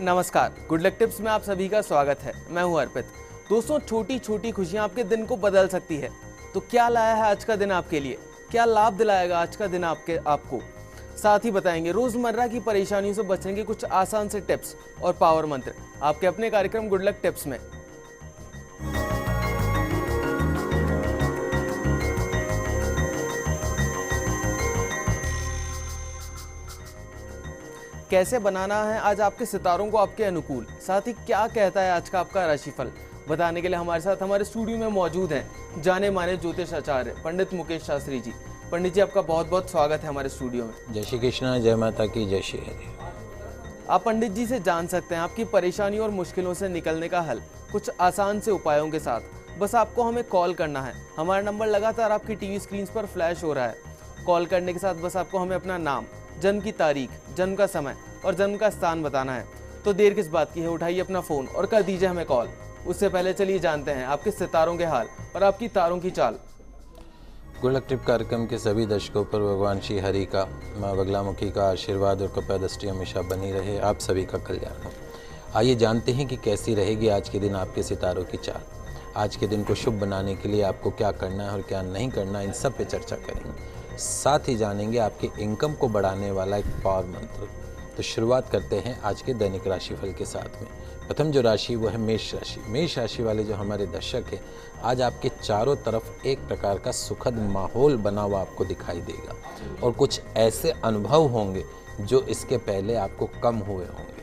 नमस्कार, good luck tips में आप सभी का स्वागत है। मैं हूं अर्पित। दोस्तों, छोटी छोटी खुशियां आपके दिन को बदल सकती है। तो क्या लाया है आज का दिन आपके लिए? क्या लाभ दिलाएगा आज का दिन आपको? साथ ही बताएंगे रोजमर्रा की परेशानियों से बचने के कुछ आसान से टिप्स और पावर मंत्र आपके अपने कार्यक्रम गुड लक टिप्स में। कैसे बनाना है आज आपके सितारों को आपके अनुकूल, साथ ही क्या कहता है आज का आपका राशिफल, बताने के लिए हमारे साथ हमारे स्टूडियो में मौजूद हैं जाने माने ज्योतिष आचार्य पंडित मुकेश शास्त्री जी। पंडित जी, आपका बहुत बहुत स्वागत है हमारे स्टूडियो में। जय श्री कृष्णा, जय माता की, जय श्री हरि। आप पंडित जी से जान सकते हैं आपकी परेशानियों और मुश्किलों से निकलने का हल कुछ आसान से उपायों के साथ। बस आपको हमें कॉल करना है। हमारा नंबर लगातार आपकी टीवी स्क्रीन पर फ्लैश हो रहा है। कॉल करने के साथ बस आपको हमें अपना नाम, जन्म की तारीख, जन्म का समय और जन्म का स्थान बताना है। तो देर किस बात की है, उठाइए अपना फोन और कर दीजिए हमें कॉल। उससे पहले चलिए जानते हैं आपके सितारों के हाल और आपकी तारों की चाल। गुड लक टिप कार्यक्रम के सभी दर्शकों पर भगवान श्री हरि का, माँ बगलामुखी का आशीर्वाद और कृपा दृष्टि हमेशा बनी रहे। आप सभी का कल्याण हो। आइए जानते हैं कि कैसी रहेगी आज के दिन आपके सितारों की चाल। आज के दिन को शुभ बनाने के लिए आपको क्या करना है और क्या नहीं करना, इन सब पे चर्चा करेंगे। साथ ही जानेंगे आपके इनकम को बढ़ाने वाला एक पावर मंत्र। तो शुरुआत करते हैं आज के दैनिक राशिफल के साथ में। प्रथम जो राशि वो है मेष राशि। मेष राशि वाले जो हमारे दर्शक हैं, आज आपके चारों तरफ एक प्रकार का सुखद माहौल बना हुआ आपको दिखाई देगा और कुछ ऐसे अनुभव होंगे जो इसके पहले आपको कम हुए होंगे।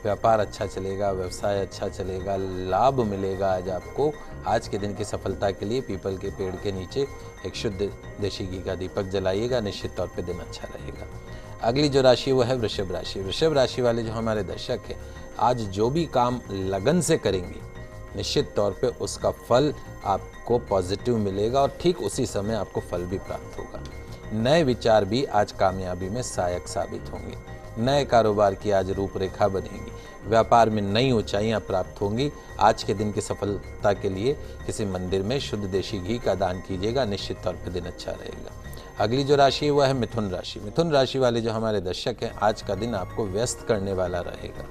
व्यापार अच्छा चलेगा, व्यवसाय अच्छा चलेगा, लाभ मिलेगा। आज आपको आज के दिन की सफलता के लिए पीपल के पेड़ के नीचे एक शुद्ध देशी घी का दीपक जलाइएगा, निश्चित तौर पे दिन अच्छा रहेगा। अगली जो राशि वो है वृषभ राशि। वृषभ राशि वाले जो हमारे दर्शक हैं, आज जो भी काम लगन से करेंगे निश्चित तौर पे उसका फल आपको पॉजिटिव मिलेगा और ठीक उसी समय आपको फल भी प्राप्त होगा। नए विचार भी आज कामयाबी में सहायक साबित होंगे। नए कारोबार की आज रूपरेखा बनेगी। व्यापार में नई ऊंचाइयां प्राप्त होंगी। आज के दिन की सफलता के लिए किसी मंदिर में शुद्ध देशी घी का दान कीजिएगा, निश्चित तौर पे दिन अच्छा रहेगा। अगली जो राशि है वह है मिथुन राशि। मिथुन राशि वाले जो हमारे दर्शक हैं, आज का दिन आपको व्यस्त करने वाला रहेगा।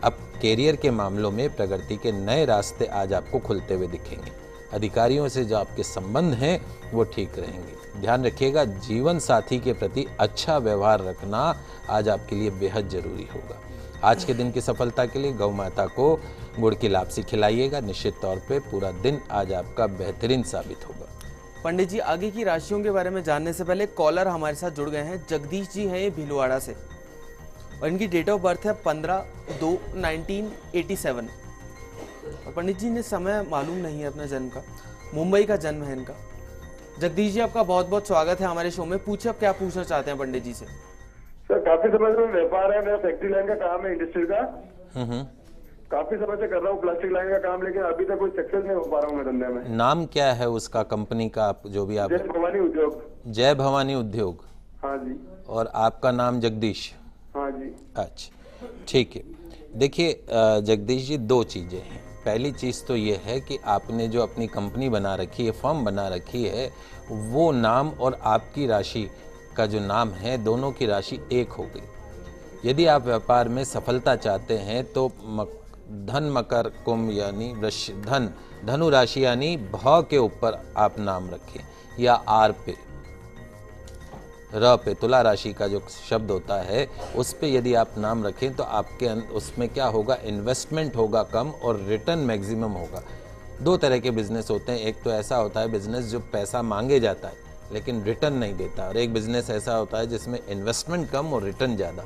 अब कैरियर के मामलों में प्रगति के नए रास्ते आज आपको खुलते हुए दिखेंगे। अधिकारियों से जो आपके संबंध हैं वो ठीक रहेंगे। ध्यान रखिएगा, जीवन साथी के प्रति अच्छा व्यवहार रखना आज आपके लिए बेहद जरूरी होगा। आज के दिन की सफलता के लिए गौ माता को गुड़ की लापसी खिलाइएगा, निश्चित तौर पे पूरा दिन आज आपका बेहतरीन साबित होगा। पंडित जी, आगे की राशियों के बारे में जानने से पहले कॉलर हमारे साथ जुड़ गए हैं। जगदीश जी हैं ये भीलवाड़ा से और इनकी डेट ऑफ बर्थ है 15/2/1987 और पंडित जी ने समय मालूम नहीं है अपना जन्म का। मुंबई का जन्म है इनका। जगदीश जी, आपका बहुत बहुत स्वागत है हमारे शो में। पूछिए आप क्या पूछना चाहते हैं पंडित जी से। सर, काफी समय से व्यापार है, मेरा फैक्ट्री लाइन का काम है, इंडस्ट्री का। काफी समय से कर रहा हूँ प्लास्टिक लाइन का काम, लेकिन अभी तक कोई सक्सेस नहीं हो पा रहा हूँ मैं धंधे में। नाम क्या है उसका, कंपनी का, आप जो भी आप? जय भवानी उद्योग। जय भवानी उद्योग। हाँ जी। और आपका नाम जगदीश? हाँ जी। अच्छा, ठीक है। देखिए जगदीश जी, दो चीज़ें हैं। पहली चीज़ तो ये है कि आपने जो अपनी कंपनी बना रखी है, फर्म बना रखी है, वो नाम और आपकी राशि का जो नाम है, दोनों की राशि एक हो गई। यदि आप व्यापार में सफलता चाहते हैं तो धन मकर कुंभ यानी धनु राशि यानी भ के ऊपर आप नाम रखें, या आर पे, र पे, तुला राशि का जो शब्द होता है उस पे यदि आप नाम रखें तो आपके उसमें क्या होगा, इन्वेस्टमेंट होगा कम और रिटर्न मैक्सिमम होगा। दो तरह के बिजनेस होते हैं। एक तो ऐसा होता है बिजनेस जो पैसा मांगे जाता है लेकिन रिटर्न नहीं देता, और एक बिजनेस ऐसा होता है जिसमें इन्वेस्टमेंट कम और रिटर्न ज़्यादा।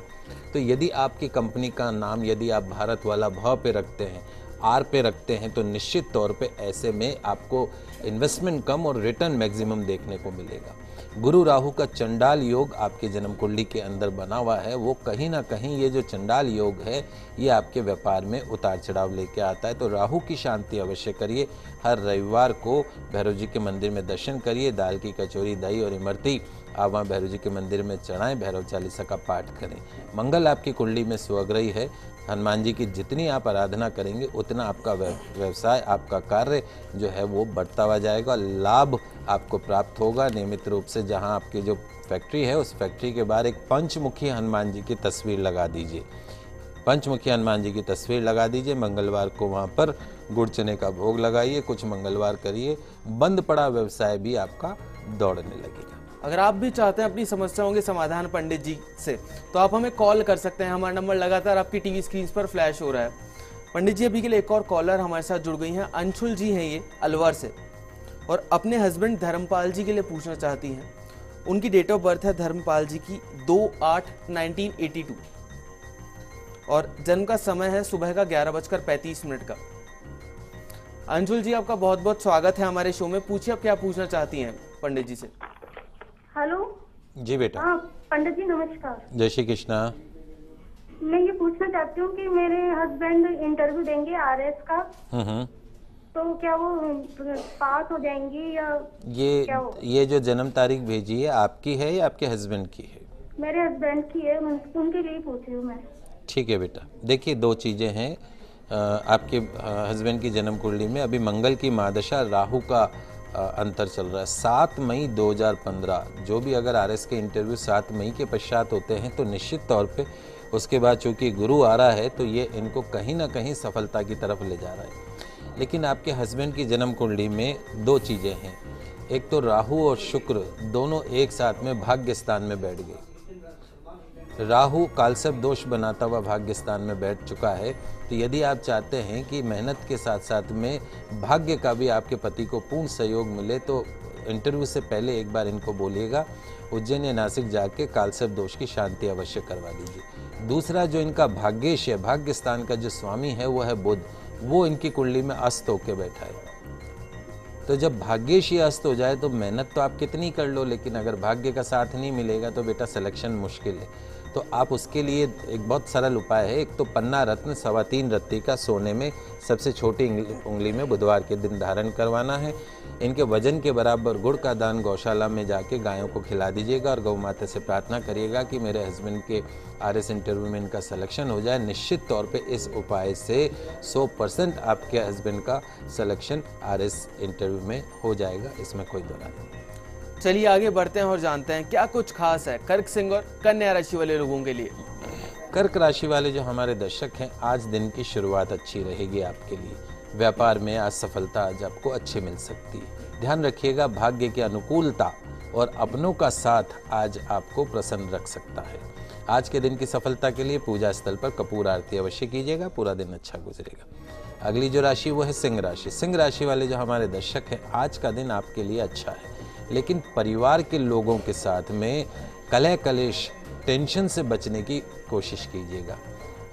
तो यदि आपकी कंपनी का नाम यदि आप भारत वाला भ पे रखते हैं, आर पे रखते हैं, तो निश्चित तौर पे ऐसे में आपको इन्वेस्टमेंट कम और रिटर्न मैक्सिमम देखने को मिलेगा। गुरु राहु का चंडाल योग आपके जन्म कुंडली के अंदर बना हुआ है। वो कहीं ना कहीं ये जो चंडाल योग है ये आपके व्यापार में उतार चढ़ाव लेके आता है। तो राहु की शांति अवश्य करिए। हर रविवार को भैरव जी के मंदिर में दर्शन करिए। दाल की कचौरी, दही और इमरती आप वहाँ भैरव जी के मंदिर में चढ़ाएं। भैरव चालीसा का पाठ करें। मंगल आपकी कुंडली में सुअग्रही है। हनुमान जी की जितनी आप आराधना करेंगे उतना आपका व्यवसाय, आपका कार्य जो है वो बढ़ता हुआ जाएगा। लाभ आपको प्राप्त होगा। नियमित रूप से जहां आपकी जो फैक्ट्री है उस फैक्ट्री के बाहर एक पंचमुखी हनुमान जी की तस्वीर लगा दीजिए। पंचमुखी हनुमान जी की तस्वीर लगा दीजिए, मंगलवार को वहाँ पर गुड़ चने का भोग लगाइए, कुछ मंगलवार करिए, बंद पड़ा व्यवसाय भी आपका दौड़ने लगेगा। अगर आप भी चाहते हैं अपनी समस्याओं के समाधान पंडित जी से, तो आप हमें कॉल कर सकते हैं। हमारा नंबर लगातार आपकी टीवी स्क्रीन पर फ्लैश हो रहा है। पंडित जी, अभी के लिए एक और कॉलर हमारे साथ जुड़ गई हैं। अंशुल जी हैं ये अलवर से, और अपने हस्बैंड धर्मपाल जी के लिए पूछना चाहती हैं। उनकी डेट ऑफ बर्थ है धर्मपाल जी की 2/8/1982 और जन्म का समय है सुबह का 11:35 का। अंशुल जी, आपका बहुत बहुत स्वागत है हमारे शो में। पूछिए आप क्या पूछना चाहती हैं पंडित जी से। हेलो। जी बेटा। हाँ पंडित जी नमस्कार। जय श्री कृष्णा। मैं ये पूछना चाहती हूँ कि मेरे हस्बैंड इंटरव्यू देंगे आरएस का, तो क्या वो पास हो जाएंगी या क्या हो? ये जो जन्म तारीख भेजी है आपकी है या आपके हस्बैंड की है? मेरे हस्बैंड की है, उनके लिए पूछ रही हूँ मैं। ठीक है बेटा, देखिए दो चीज़ें हैं। आपके हस्बैंड की जन्म कुंडली में अभी मंगल की महादशा राहु का अंतर चल रहा है। 7 मई 2015 जो भी अगर आरएस के इंटरव्यू 7 मई के पश्चात होते हैं तो निश्चित तौर पे उसके बाद चूँकि गुरु आ रहा है तो ये इनको कहीं ना कहीं सफलता की तरफ ले जा रहा है। लेकिन आपके हस्बैंड की जन्म कुंडली में दो चीज़ें हैं। एक तो राहु और शुक्र दोनों एक साथ में भाग्य स्थान में बैठ गए। राहु कालसर्प दोष बनाता हुआ भाग्य स्थान में बैठ चुका है। तो यदि आप चाहते हैं कि मेहनत के साथ साथ में भाग्य का भी आपके पति को पूर्ण सहयोग मिले तो इंटरव्यू से पहले एक बार इनको बोलिएगा उज्जैन या नासिक जाके कालसर्प दोष की शांति अवश्य करवा लीजिए। दूसरा जो इनका भाग्येश है, भाग्य स्थान का जो स्वामी है वो है बुध, वो इनकी कुंडली में अस्त होके बैठा है। तो जब भाग्येश ही अस्त हो जाए तो मेहनत तो आप कितनी कर लो, लेकिन अगर भाग्य का साथ नहीं मिलेगा तो बेटा सिलेक्शन मुश्किल है। तो आप उसके लिए एक बहुत सरल उपाय है। एक तो पन्ना रत्न 3.25 रत्ती का सोने में सबसे छोटी उंगली में बुधवार के दिन धारण करवाना है। इनके वजन के बराबर गुड़ का दान गौशाला में जाके गायों को खिला दीजिएगा और गौ माता से प्रार्थना करिएगा कि मेरे हस्बैंड के आरएस इंटरव्यू में इनका सिलेक्शन हो जाए। निश्चित तौर पे इस उपाय से 100% आपके हस्बैंड का सिलेक्शन आरएस इंटरव्यू में हो जाएगा, इसमें कोई दो नहीं। चलिए आगे बढ़ते हैं और जानते हैं क्या कुछ खास है कर्क, सिंह और कन्या राशि वाले लोगों के लिए। कर्क राशि वाले जो हमारे दर्शक हैं, आज दिन की शुरुआत अच्छी रहेगी आपके लिए। व्यापार में आज सफलता आज आपको अच्छी मिल सकती है। ध्यान रखिएगा भाग्य की अनुकूलता और अपनों का साथ आज आपको प्रसन्न रख सकता है। आज के दिन की सफलता के लिए पूजा स्थल पर कपूर आरती अवश्य कीजिएगा, पूरा दिन अच्छा गुजरेगा। अगली जो राशि वो है सिंह राशि। सिंह राशि वाले जो हमारे दर्शक हैं, आज का दिन आपके लिए अच्छा है, लेकिन परिवार के लोगों के साथ में कलह कलेश टेंशन से बचने की कोशिश कीजिएगा।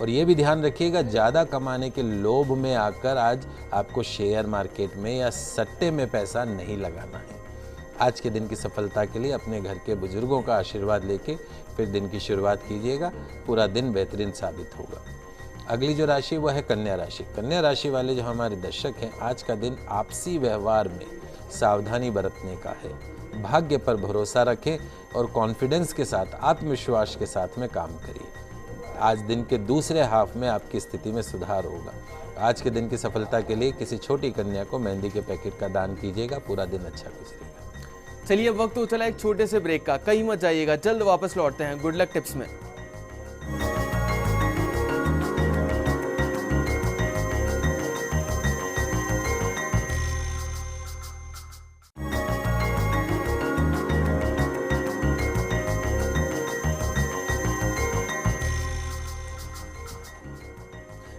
और ये भी ध्यान रखिएगा ज़्यादा कमाने के लोभ में आकर आज आपको शेयर मार्केट में या सट्टे में पैसा नहीं लगाना है। आज के दिन की सफलता के लिए अपने घर के बुजुर्गों का आशीर्वाद लेके फिर दिन की शुरुआत कीजिएगा, पूरा दिन बेहतरीन साबित होगा। अगली जो राशि वो है कन्या राशि। कन्या राशि वाले जो हमारे दर्शक हैं, आज का दिन आपसी व्यवहार में सावधानी बरतने का है। भाग्य पर भरोसा रखें और कॉन्फिडेंस के साथ, आत्मविश्वास के साथ में काम करिए। आज दिन के दूसरे हाफ में आपकी स्थिति में सुधार होगा। आज के दिन की सफलता के लिए किसी छोटी कन्या को मेहंदी के पैकेट का दान कीजिएगा, पूरा दिन अच्छा गुजरेगा। चलिए वक्त हो चला एक छोटे से ब्रेक का, कहीं मत जाइएगा, जल्द वापस लौटते हैं गुड लक टिप्स में।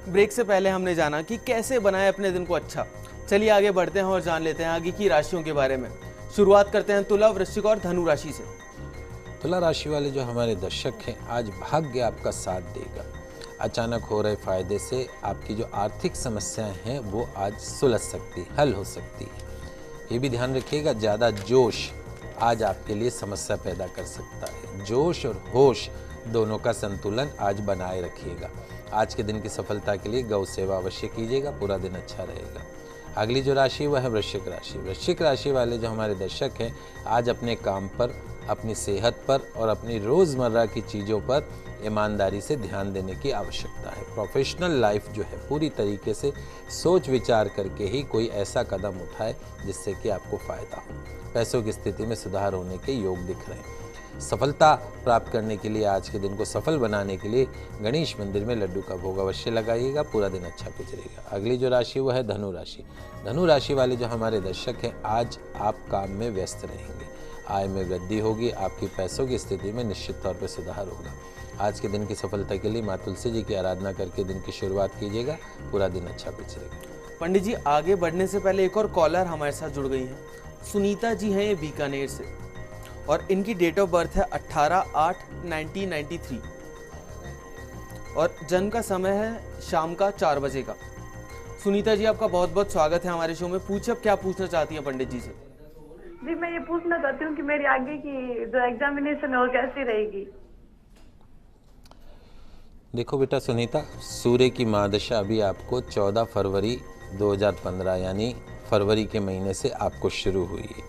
ब्रेक से पहले हमने जाना कि कैसे बनाएं अपने दिन को अच्छा। चलिए आगे बढ़ते हैं और जान लेते हैं आगे की राशियों के बारे में। शुरुआत करते हैं तुला, वृश्चिक और धनु राशि से। तुला राशि वाले जो हमारे दर्शक हैं, आज भाग्य आपका साथ देगा। अचानक हो रहे फायदे से आपकी जो आर्थिक समस्याएं हैं वो आज सुलझ सकती, हल हो सकती है। ये भी ध्यान रखिएगा ज़्यादा जोश आज आपके लिए समस्या पैदा कर सकता है। जोश और होश दोनों का संतुलन आज बनाए रखिएगा। आज के दिन की सफलता के लिए गौ सेवा अवश्य कीजिएगा, पूरा दिन अच्छा रहेगा। अगली जो राशि वह है वृश्चिक राशि। वृश्चिक राशि वाले जो हमारे दर्शक हैं, आज अपने काम पर, अपनी सेहत पर और अपनी रोज़मर्रा की चीज़ों पर ईमानदारी से ध्यान देने की आवश्यकता है। प्रोफेशनल लाइफ जो है पूरी तरीके से सोच विचार करके ही कोई ऐसा कदम उठाए जिससे कि आपको फ़ायदा हो। पैसों की स्थिति में सुधार होने के योग दिख रहे हैं। सफलता प्राप्त करने के लिए, आज के दिन को सफल बनाने के लिए गणेश मंदिर में लड्डू का भोग अवश्य लगाइएगा, पूरा दिन अच्छा गुजरेगा। अगली जो राशि वो है धनु राशि। धनु राशि वाले जो हमारे दर्शक हैं, आज आप काम में व्यस्त रहेंगे, आय में वृद्धि होगी, आपकी पैसों की स्थिति में निश्चित तौर पर सुधार होगा। आज के दिन की सफलता के लिए माँ तुलसी जी की आराधना करके दिन की शुरुआत कीजिएगा, पूरा दिन अच्छा गुजरेगा। पंडित जी, आगे बढ़ने से पहले एक और कॉलर हमारे साथ जुड़ गई हैं। सुनीता जी हैं, ये बीकानेर से, और इनकी डेट ऑफ बर्थ है 18/8/1993 और जन्म का समय है शाम का 4 बजे का। सुनीता जी, आपका बहुत बहुत स्वागत है हमारे शो में। पूछिए, अब क्या पूछना चाहती हैं पंडित जी से? जी, मैं ये पूछना चाहती हूँ कि मेरी आगे की जो एग्जामिनेशन है वो कैसी रहेगी। देखो बेटा सुनीता, सूर्य की महादशा अभी आपको 14 फरवरी 2015 यानी फरवरी के महीने से आपको शुरू हुई है।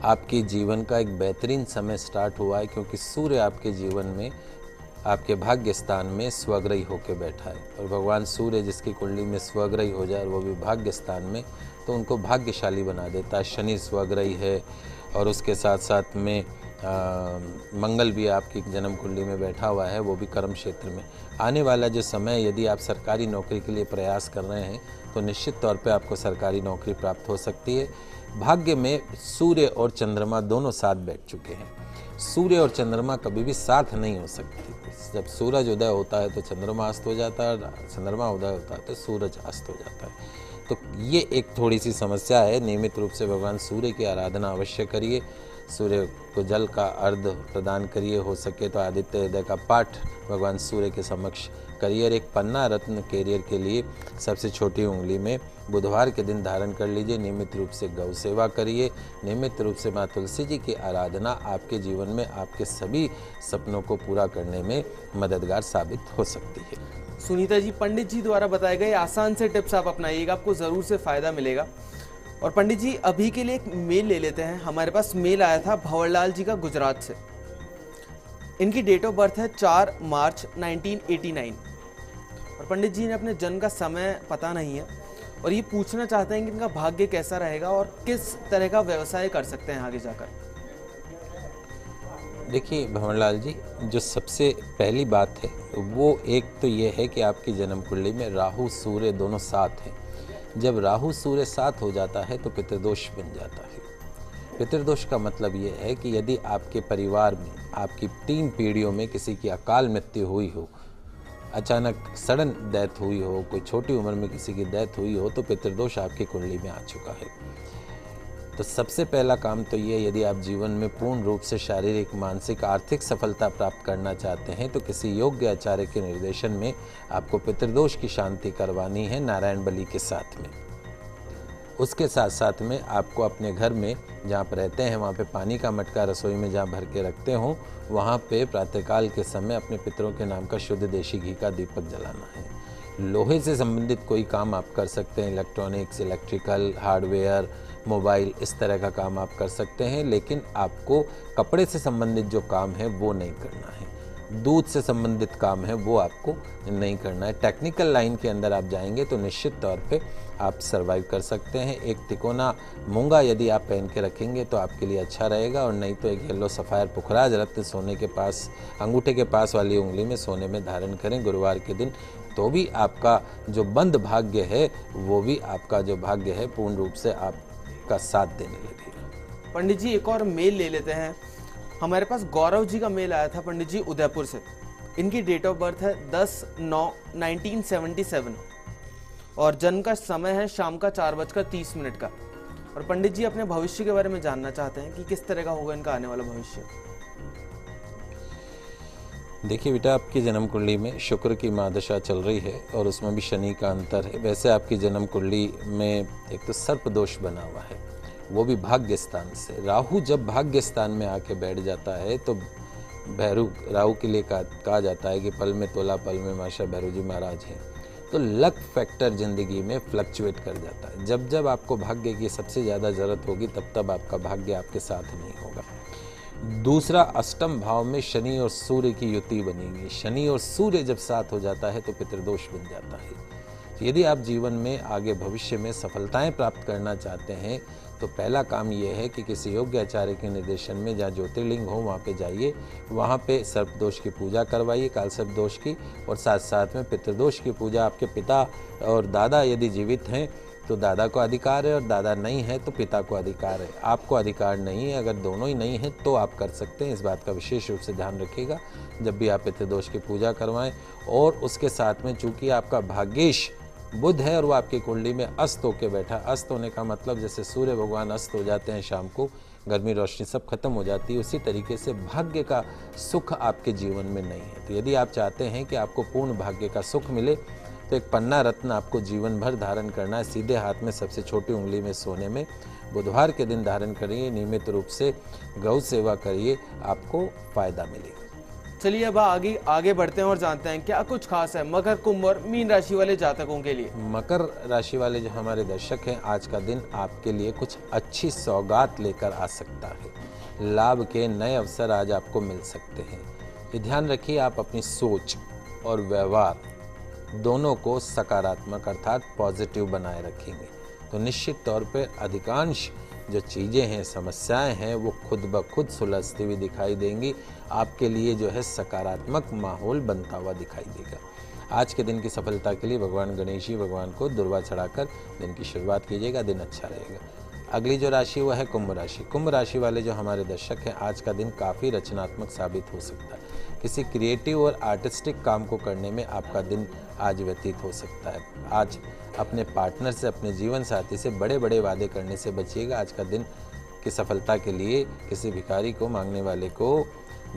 आपके जीवन का एक बेहतरीन समय स्टार्ट हुआ है, क्योंकि सूर्य आपके जीवन में, आपके भाग्य स्थान में स्वग्रही होकर बैठा है। और भगवान सूर्य जिसकी कुंडली में स्वग्रही हो जाए और वो भी भाग्य स्थान में, तो उनको भाग्यशाली बना देता है। शनि स्वग्रही है और उसके साथ साथ में मंगल भी आपकी जन्म कुंडली में बैठा हुआ है, वो भी कर्म क्षेत्र में। आने वाला जो समय, यदि आप सरकारी नौकरी के लिए प्रयास कर रहे हैं तो निश्चित तौर पे आपको सरकारी नौकरी प्राप्त हो सकती है। भाग्य में सूर्य और चंद्रमा दोनों साथ बैठ चुके हैं। सूर्य और चंद्रमा कभी भी साथ नहीं हो सकते। जब सूरज उदय होता है तो चंद्रमा अस्त हो जाता है, चंद्रमा उदय होता है तो सूरज अस्त हो जाता है। तो ये एक थोड़ी सी समस्या है। नियमित रूप से भगवान सूर्य की आराधना अवश्य करिए, सूर्य को जल का अर्घ प्रदान करिए, हो सके तो आदित्य हृदय का पाठ भगवान सूर्य के समक्ष करिए। और एक पन्ना रत्न कैरियर के लिए सबसे छोटी उंगली में बुधवार के दिन धारण कर लीजिए। नियमित रूप से गौ सेवा करिए, नियमित रूप से माँ तुलसी जी की आराधना आपके जीवन में आपके सभी सपनों को पूरा करने में मददगार साबित हो सकती है। सुनीता जी, पंडित जी द्वारा बताए गए आसान से टिप्स आप अपनाइएगा, आपको ज़रूर से फ़ायदा मिलेगा। और पंडित जी, अभी के लिए एक मेल ले लेते हैं। हमारे पास मेल आया था भंवरलाल जी का, गुजरात से। इनकी डेट ऑफ बर्थ है 4 मार्च 1989 और पंडित जी ने अपने जन्म का समय पता नहीं है और ये पूछना चाहते हैं कि इनका भाग्य कैसा रहेगा और किस तरह का व्यवसाय कर सकते हैं आगे जाकर। देखिए भंवरलाल जी, जो सबसे पहली बात है वो एक तो ये है कि आपकी जन्म कुंडली में राहु सूर्य दोनों साथ हैं। जब राहु सूर्य साथ हो जाता है तो पितृदोष बन जाता है। पितृदोष का मतलब ये है कि यदि आपके परिवार में आपकी 3 पीढ़ियों में किसी की अकाल मृत्यु हुई हो, अचानक सडन डेथ हुई हो, कोई छोटी उम्र में किसी की डेथ हुई हो, तो पितृदोष आपकी कुंडली में आ चुका है। तो सबसे पहला काम तो ये, यदि आप जीवन में पूर्ण रूप से शारीरिक, मानसिक, आर्थिक सफलता प्राप्त करना चाहते हैं तो किसी योग्य आचार्य के निर्देशन में आपको पितृदोष की शांति करवानी है नारायण बलि के साथ में। उसके साथ साथ में आपको अपने घर में जहाँ पर रहते हैं वहाँ पे पानी का मटका रसोई में जहाँ भर के रखते हो, वहाँ पे प्रातःकाल के समय अपने पितरों के नाम का शुद्ध देशी घी का दीपक जलाना है। लोहे से संबंधित कोई काम आप कर सकते हैं, इलेक्ट्रॉनिक्स, इलेक्ट्रिकल, हार्डवेयर, मोबाइल, इस तरह का काम आप कर सकते हैं, लेकिन आपको कपड़े से संबंधित जो काम है वो नहीं करना है। दूध से संबंधित काम है वो आपको नहीं करना है। टेक्निकल लाइन के अंदर आप जाएंगे तो निश्चित तौर पे आप सरवाइव कर सकते हैं। एक तिकोना मूंगा यदि आप पहन के रखेंगे तो आपके लिए अच्छा रहेगा, और नहीं तो एक येलो सफ़ायर पुखराज रत्न सोने के पास, अंगूठे के पास वाली उंगली में सोने में धारण करें गुरुवार के दिन, तो भी आपका जो बंद भाग्य है वो भी आपका जो भाग्य है पूर्ण रूप से आपका साथ देने लगेगा। पंडित जी, एक और मेल ले लेते हैं। हमारे पास गौरव जी का मेल आया था पंडित जी, उदयपुर से। इनकी डेट ऑफ बर्थ है 10/9/1977 और जन्म का समय है शाम का 4:30 का। और पंडित जी अपने भविष्य के बारे में जानना चाहते हैं कि किस तरह का होगा इनका आने वाला भविष्य। देखिए बेटा, आपकी जन्म कुंडली में शुक्र की महादशा चल रही है और उसमें भी शनि का अंतर है। वैसे आपकी जन्म कुंडली में एक तो सर्प दोष बना हुआ है, वो भी भाग्य स्थान से। राहु जब भाग्य स्थान में आके बैठ जाता है तो भैरू राहु के लिए कहा जाता है कि पल में तोला पल में माशा भैरू जी महाराज हैं। तो लक फैक्टर ज़िंदगी में फ्लक्चुएट कर जाता है। जब जब आपको भाग्य की सबसे ज़्यादा ज़रूरत होगी तब तब आपका भाग्य आपके साथ नहीं होगा। दूसरा, अष्टम भाव में शनि और सूर्य की युति बनेगी। शनि और सूर्य जब साथ हो जाता है तो पितृदोष बन जाता है। यदि आप जीवन में आगे भविष्य में सफलताएं प्राप्त करना चाहते हैं तो पहला काम ये है कि किसी योग्य आचार्य के निर्देशन में जहाँ ज्योतिर्लिंग हो वहाँ पे जाइए, वहाँ पे सर्पदोष की पूजा करवाइए, काल सर्पदोष की, और साथ साथ में पितृदोष की पूजा। आपके पिता और दादा यदि जीवित हैं तो दादा को अधिकार है, और दादा नहीं है तो पिता को अधिकार है। आपको अधिकार नहीं है, अगर दोनों ही नहीं है तो आप कर सकते हैं। इस बात का विशेष रूप से ध्यान रखिएगा जब भी आप पितृदोष की पूजा करवाएं। और उसके साथ में चूंकि आपका भाग्येश बुध है और वो आपकी कुंडली में अस्त होके बैठा। अस्त होने का मतलब जैसे सूर्य भगवान अस्त हो जाते हैं शाम को, गर्मी रोशनी सब खत्म हो जाती है, उसी तरीके से भाग्य का सुख आपके जीवन में नहीं है। तो यदि आप चाहते हैं कि आपको पूर्ण भाग्य का सुख मिले तो एक पन्ना रत्न आपको जीवन भर धारण करना है, सीधे हाथ में सबसे छोटी उंगली में सोने में। बुधवार के दिन धारण करिए, नियमित रूप से गौ सेवा करिए, आपको फायदा मिलेगा। चलिए अब आगे बढ़ते हैं और जानते हैं क्या कुछ खास है मकर, कुंभ और मीन राशि वाले जातकों के लिए। मकर राशि वाले जो हमारे दर्शक हैं, आज का दिन आपके लिए कुछ अच्छी सौगात लेकर आ सकता है। लाभ के नए अवसर आज आपको मिल सकते हैं। ये ध्यान रखिए आप अपनी सोच और व्यवहार दोनों को सकारात्मक अर्थात पॉजिटिव बनाए रखेंगे तो निश्चित तौर पर अधिकांश जो चीज़ें हैं, समस्याएं हैं, वो खुद ब खुद सुलझती हुई दिखाई देंगी। आपके लिए जो है सकारात्मक माहौल बनता हुआ दिखाई देगा। आज के दिन की सफलता के लिए भगवान गणेश जी भगवान को दुर्वा चढ़ाकर दिन की शुरुआत कीजिएगा, दिन अच्छा रहेगा। अगली जो राशि वो है कुंभ राशि। कुंभ राशि वाले जो हमारे दर्शक हैं, आज का दिन काफ़ी रचनात्मक साबित हो सकता है। किसी क्रिएटिव और आर्टिस्टिक काम को करने में आपका दिन आज व्यतीत हो सकता है। आज अपने पार्टनर से, अपने जीवन साथी से बड़े बड़े वादे करने से बचिएगा। आज का दिन की सफलता के लिए किसी भिखारी को, मांगने वाले को,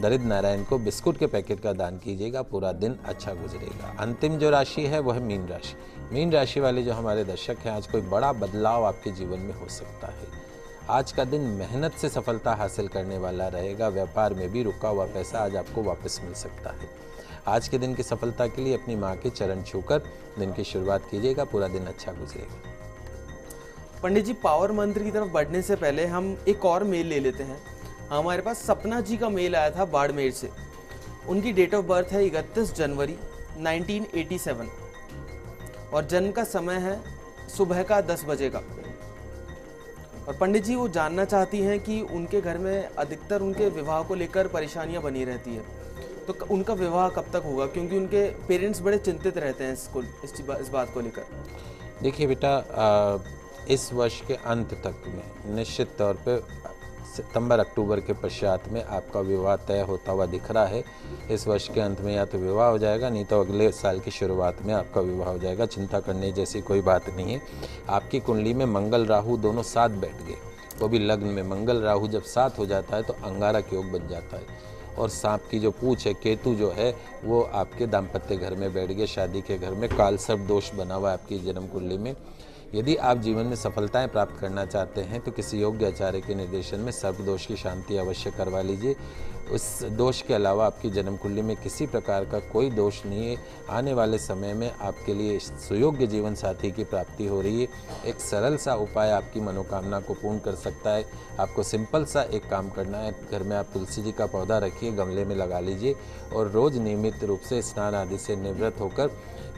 दरिद्र नारायण को बिस्कुट के पैकेट का दान कीजिएगा, पूरा दिन अच्छा गुजरेगा। अंतिम जो राशि है वो है मीन राशि। मीन राशि वाले जो हमारे दर्शक हैं, आज कोई बड़ा बदलाव आपके जीवन में हो सकता है। आज का दिन मेहनत से सफलता हासिल करने वाला रहेगा। व्यापार में भी रुका हुआ पैसा आज आपको वापस मिल सकता है। आज के दिन की सफलता के लिए अपनी माँ के चरण छूकर दिन की शुरुआत कीजिएगा, पूरा दिन अच्छा गुजरेगा। पंडित जी, पावर मंत्र की तरफ बढ़ने से पहले हम एक और मेल ले लेते हैं। हमारे पास सपना जी का मेल आया था बाड़मेर से। उनकी डेट ऑफ बर्थ है 31 जनवरी 1987 और जन्म का समय है सुबह का 10 बजे का। और पंडित जी वो जानना चाहती हैं कि उनके घर में अधिकतर उनके विवाह को लेकर परेशानियां बनी रहती है, तो उनका विवाह कब तक होगा, क्योंकि उनके पेरेंट्स बड़े चिंतित रहते हैं इस बात को लेकर। देखिए बेटा, इस वर्ष के अंत तक में निश्चित तौर पे सितंबर अक्टूबर के पश्चात में आपका विवाह तय होता हुआ दिख रहा है। इस वर्ष के अंत में या तो विवाह हो जाएगा, नहीं तो अगले साल की शुरुआत में आपका विवाह हो जाएगा। चिंता करने जैसी कोई बात नहीं है। आपकी कुंडली में मंगल राहु दोनों साथ बैठ गए, वो भी लग्न में। मंगल राहु जब साथ हो जाता है तो अंगारक योग बन जाता है। और सांप की जो पूंछ है, केतु जो है, वो आपके दाम्पत्य घर में बैठ गए, शादी के घर में। काल सर्प दोष बना हुआ है आपकी जन्म कुंडली में। यदि आप जीवन में सफलताएं प्राप्त करना चाहते हैं तो किसी योग्य आचार्य के निर्देशन में सर्प दोष की शांति अवश्य करवा लीजिए। उस दोष के अलावा आपकी जन्म कुंडली में किसी प्रकार का कोई दोष नहीं है। आने वाले समय में आपके लिए सुयोग्य जीवन साथी की प्राप्ति हो रही है। एक सरल सा उपाय आपकी मनोकामना को पूर्ण कर सकता है। आपको सिंपल सा एक काम करना है, घर में आप तुलसी जी का पौधा रखिए, गमले में लगा लीजिए और रोज़ नियमित रूप से स्नान आदि से निवृत्त होकर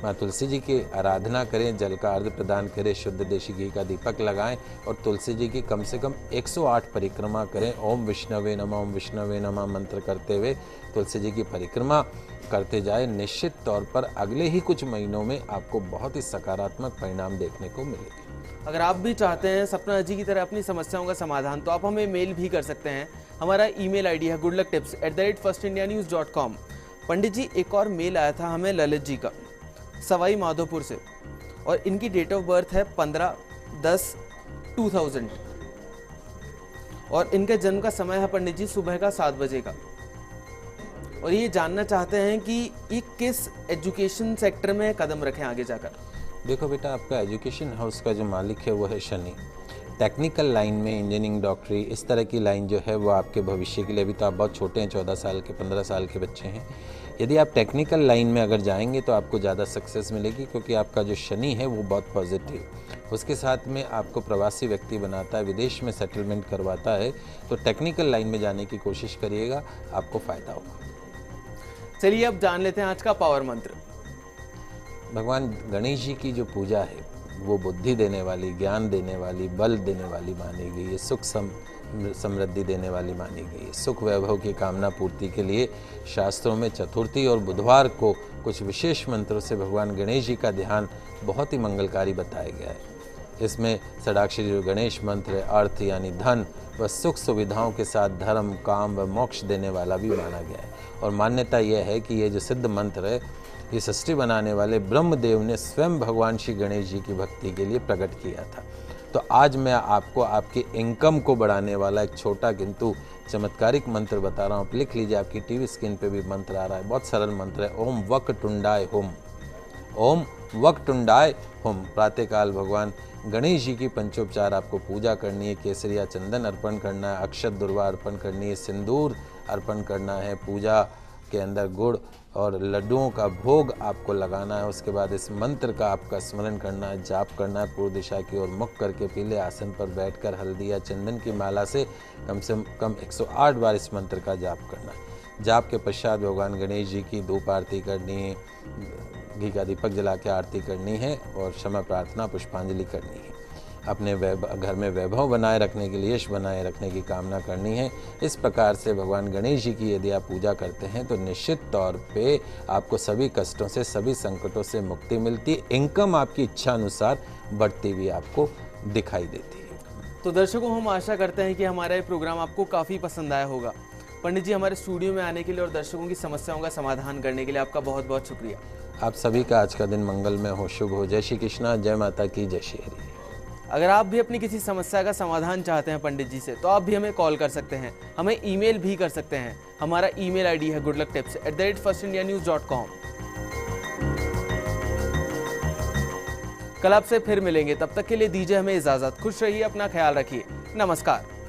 माँ तुलसी जी की आराधना करें, जल का अर्घ्य प्रदान करें, शुद्ध देशी घी का दीपक लगाएं और तुलसी जी की कम से कम 108 परिक्रमा करें। ओम विष्णवे नमः, ओम विष्णवे नमः मंत्र करते हुए तुलसी जी की परिक्रमा करते जाए। निश्चित तौर पर अगले ही कुछ महीनों में आपको बहुत ही सकारात्मक परिणाम देखने को मिलेंगे। अगर आप भी चाहते हैं सपना जी की तरह अपनी समस्याओं का समाधान, तो आप हमें मेल भी कर सकते हैं। हमारा ईमेल आईडी है goodlucktips@firstindianews.com। पंडित जी, एक और मेल आया था हमें ललित जी का सवाई माधोपुर से, और इनकी डेट ऑफ बर्थ है 15/10/2000 और इनके जन्म का समय है पंडित जी सुबह का 7 बजे का। और ये जानना चाहते हैं कि ये किस एजुकेशन सेक्टर में कदम रखें आगे जाकर। देखो बेटा, आपका एजुकेशन हाउस का जो मालिक है वो है शनि। टेक्निकल लाइन में इंजीनियरिंग, डॉक्टरी, इस तरह की लाइन जो है वो आपके भविष्य के लिए, अभी तो आप बहुत छोटे हैं, 14 साल के, 15 साल के बच्चे हैं। यदि आप टेक्निकल लाइन में अगर जाएंगे तो आपको ज़्यादा सक्सेस मिलेगी, क्योंकि आपका जो शनि है वो बहुत पॉजिटिव, उसके साथ में आपको प्रवासी व्यक्ति बनाता है, विदेश में सेटलमेंट करवाता है। तो टेक्निकल लाइन में जाने की कोशिश करिएगा, आपको फ़ायदा होगा। चलिए अब जान लेते हैं आज का पावर मंत्र। भगवान गणेश जी की जो पूजा है वो बुद्धि देने वाली, ज्ञान देने वाली, बल देने वाली मानी गई है, सुख समृद्धि देने वाली मानी गई है। सुख वैभव की कामना पूर्ति के लिए शास्त्रों में चतुर्थी और बुधवार को कुछ विशेष मंत्रों से भगवान गणेश जी का ध्यान बहुत ही मंगलकारी बताया गया है। इसमें षडाक्षरी जो गणेश मंत्र है, अर्थ यानी धन व सुख सुविधाओं के साथ धर्म, काम व मोक्ष देने वाला भी माना गया है। और मान्यता यह है कि ये जो सिद्ध मंत्र है, ये सृष्टि बनाने वाले ब्रह्मदेव ने स्वयं भगवान श्री गणेश जी की भक्ति के लिए प्रकट किया था। तो आज मैं आपको आपके इनकम को बढ़ाने वाला एक छोटा किंतु चमत्कारिक मंत्र बता रहा हूँ। आप लिख लीजिए, आपकी टीवी स्क्रीन पे भी मंत्र आ रहा है, बहुत सरल मंत्र है। ओम वक्रतुंडाय हुम, ओम वक्रतुंडाय हुम। प्रातःकाल भगवान गणेश जी की पंचोपचार आपको पूजा करनी है। केसरिया चंदन अर्पण करना है, अक्षत दुर्वा अर्पण करनी है, सिंदूर अर्पण करना है, पूजा के अंदर गुड़ और लड्डुओं का भोग आपको लगाना है। उसके बाद इस मंत्र का आपका स्मरण करना है, जाप करना है, पूर्व दिशा की ओर मुख करके पीले आसन पर बैठकर हल्दी या चंदन की माला से कम 108 बार इस मंत्र का जाप करना है। जाप के पश्चात भगवान गणेश जी की धूप आरती करनी है, घी का दीपक जला के आरती करनी है और क्षमा प्रार्थना पुष्पांजलि करनी है। अपने घर में वैभव बनाए रखने के लिए, यश बनाए रखने की कामना करनी है। इस प्रकार से भगवान गणेश जी की यदि आप पूजा करते हैं तो निश्चित तौर पे आपको सभी कष्टों से, सभी संकटों से मुक्ति मिलती है। इनकम आपकी इच्छा अनुसार बढ़ती हुई आपको दिखाई देती है। तो दर्शकों, हम आशा करते हैं कि हमारा ये प्रोग्राम आपको काफ़ी पसंद आया होगा। पंडित जी, हमारे स्टूडियो में आने के लिए और दर्शकों की समस्याओं का समाधान करने के लिए आपका बहुत बहुत शुक्रिया। आप सभी का आज का दिन मंगलमय हो, शुभ हो। जय श्री कृष्णा, जय माता की, जय श्री हरि। अगर आप भी अपनी किसी समस्या का समाधान चाहते हैं पंडित जी से, तो आप भी हमें कॉल कर सकते हैं, हमें ईमेल भी कर सकते हैं। हमारा ईमेल आईडी है goodlucktips@firstindianews.com। कल आपसे फिर मिलेंगे, तब तक के लिए दीजिए हमें इजाज़त। खुश रहिए, अपना ख्याल रखिए। नमस्कार।